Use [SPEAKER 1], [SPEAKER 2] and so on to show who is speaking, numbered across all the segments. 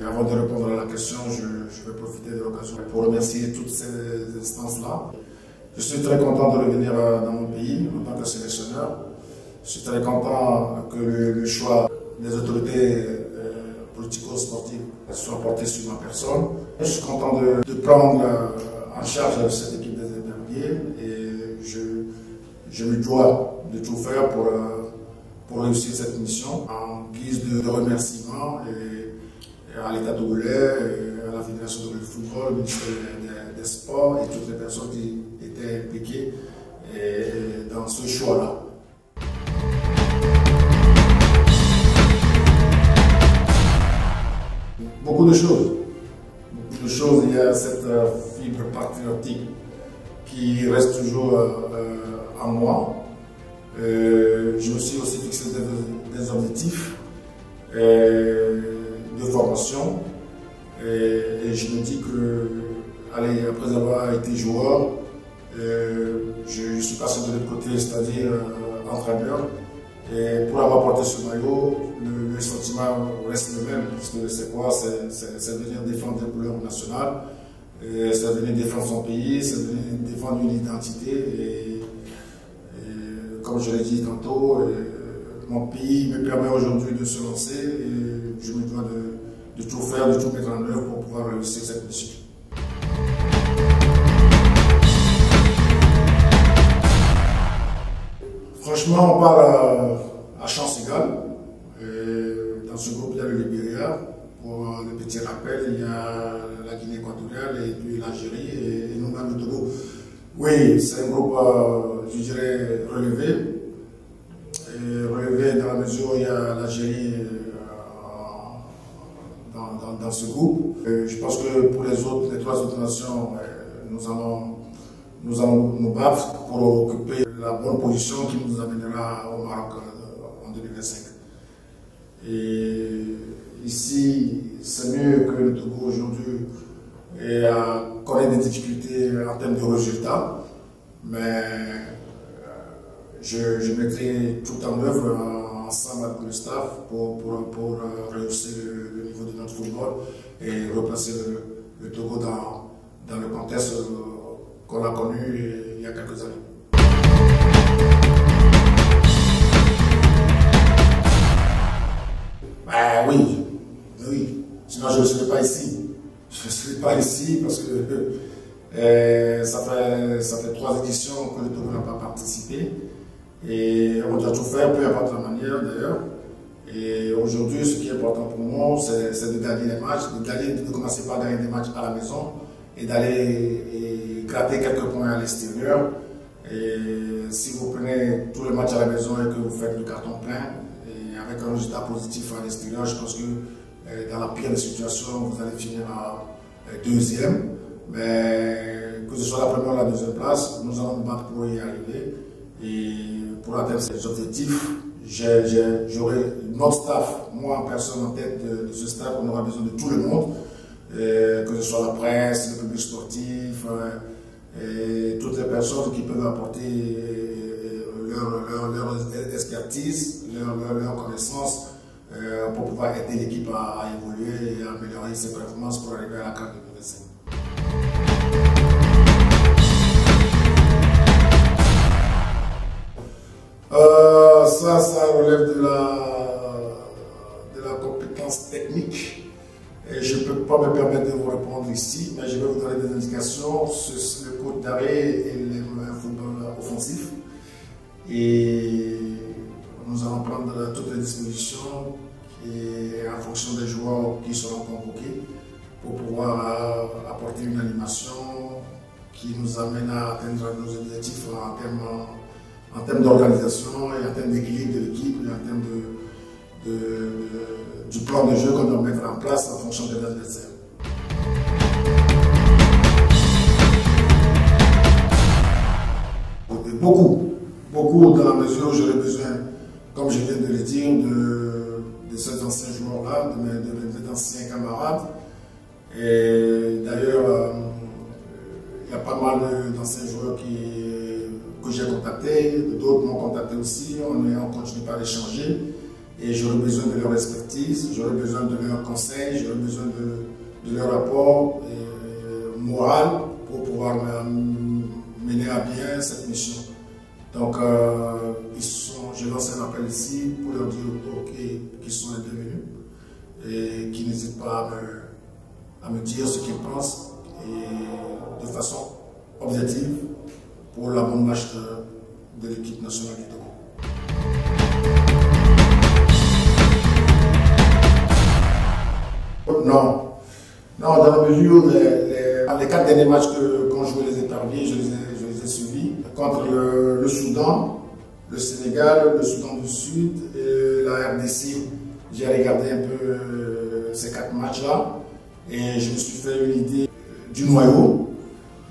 [SPEAKER 1] avant de répondre à la question, je vais profiter de l'occasion pour remercier toutes ces instances-là. Je suis très content de revenir dans mon pays en tant que sélectionneur. Je suis très content que le choix des autorités politico-sportives soit porté sur ma personne. Je suis content de prendre en charge cette équipe des éperviers et je me dois de tout faire pour réussir cette mission en guise de remerciement à l'État togolais, à la Fédération de football, au ministère des Sports et toutes les personnes qui étaient impliquées dans ce choix-là. Beaucoup de choses. Il y a cette fibre patriotique qui reste toujours en moi. Je me suis aussi fixé des objectifs de formation et je me dis que, allez, après avoir été joueur, je suis passé de l'autre côté, c'est-à-dire entraîneur. Et pour avoir porté ce maillot, le sentiment reste le même, parce que c'est quoi? C'est venir défendre des couleurs nationales, c'est venir défendre son pays, c'est venir défendre une identité. Et comme je l'ai dit tantôt, mon pays me permet aujourd'hui de se lancer et je me dois de tout faire, de tout mettre en œuvre pour pouvoir réussir cette mission. Franchement, on part à chance égale. Dans ce groupe, il y a le Libéria. Pour le petit rappel, il y a la Guinée équatoriale et puis l'Algérie et nous-mêmes le Togo. Oui, c'est un groupe, je dirais, relevé. Relevé dans la mesure où il y a l'Algérie dans ce groupe. Je pense que pour les trois autres nations, nous allons nous battre pour occuper la bonne position qui nous amènera au Maroc en 2025. Et ici, c'est mieux que le Togo aujourd'hui connaît des difficultés en termes de résultats, mais je mettrai tout en œuvre ensemble avec le staff pour rehausser le niveau de notre football et replacer le Togo dans le contexte qu'on a connu il y a quelques années. Oui. Sinon je ne serais pas ici. Je ne serais pas ici parce que ça fait 3 éditions que le Togo n'a pas participé. Et on doit tout faire, peu importe la manière d'ailleurs. Et aujourd'hui, ce qui est important pour nous, c'est de gagner les matchs, de commencer par gagner des matchs à la maison et d'aller gratter quelques points à l'extérieur. Et si vous prenez tous les matchs à la maison et que vous faites le carton plein, et avec un résultat positif à l'extérieur, je pense que dans la pire des situations, vous allez finir à deuxième. Mais que ce soit la première ou la deuxième place, nous allons nous battre pour y arriver. Et pour atteindre ces objectifs, j'aurai notre staff, moi en personne en tête de ce staff, on aura besoin de tout le monde, que ce soit la presse, le public sportif, et toutes les personnes qui peuvent apporter leur expertise, leur connaissance pour pouvoir aider l'équipe à évoluer et à améliorer ses performances pour arriver à la CAN 2025. Ça relève de la compétence technique. Et je ne peux pas me permettre de vous répondre ici, mais je vais vous donner des indications sur le coup d'arrêt et le football offensif. Et nous allons prendre toutes les dispositions et en fonction des joueurs qui seront convoqués pour pouvoir apporter une animation qui nous amène à atteindre nos objectifs en termes d'organisation et en termes d'équilibre de l'équipe et en termes du plan de jeu qu'on doit mettre en place en fonction des adversaires. Beaucoup dans la mesure où j'aurais besoin, comme je viens de le dire, de ces anciens joueurs-là, de mes anciens camarades. Et d'ailleurs, il y a pas mal d'anciens joueurs que j'ai contactés, d'autres m'ont contacté aussi, on continue par échanger. Et j'aurai besoin de leur expertise, j'aurai besoin de leurs conseils, j'aurai besoin de leur rapport moral pour pouvoir mener à bien cette mission. Donc, je lance un appel ici pour leur dire qu'ils sont les bienvenus et qu'ils n'hésitent pas à me dire ce qu'ils pensent et de façon objective pour la bonne marche de l'équipe nationale du Togo. Non, dans la mesure où les 4 derniers matchs qu'ont joué les éperviers, je les ai suivis. Contre le Soudan, le Sénégal, le Soudan du Sud et la RDC, j'ai regardé un peu ces 4 matchs-là et je me suis fait une idée du noyau.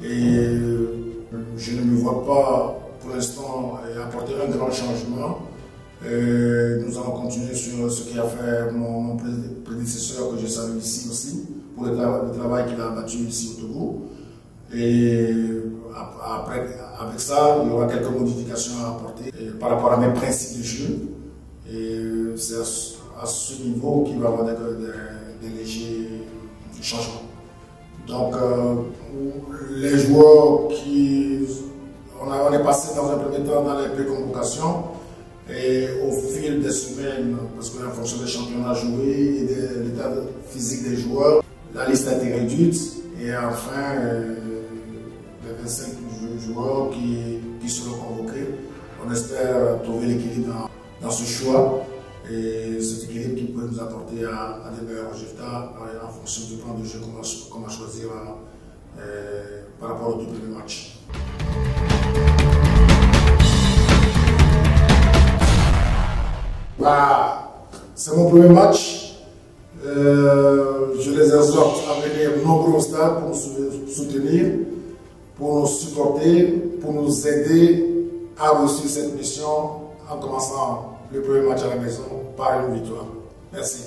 [SPEAKER 1] Et je ne me vois pas pour l'instant apporter un grand changement. Nous allons continuer sur ce qu'a fait mon prédécesseur que je salue ici aussi, pour le travail qu'il a abattu ici au Togo. Et après, avec ça, il y aura quelques modifications à apporter par rapport à mes principes de jeu. Et c'est à ce niveau qu'il va y avoir des légers changements. Donc, les joueurs on est passé dans un premier temps dans les pré-convocations. Et au fil des semaines, parce qu'en fonction des championnats joués et de l'état physique des joueurs, la liste a été réduite. Et enfin, les 25 joueurs qui seront convoqués, on espère trouver l'équilibre dans ce choix. Et cet équilibre qui peut nous apporter à des meilleurs résultats en fonction du plan de jeu qu'on va choisir par rapport au double match. C'est mon premier match. Je les exhorte à venir nombreux au stade pour nous soutenir, pour nous supporter, pour nous aider à réussir cette mission en commençant le premier match à la maison par une victoire. Merci.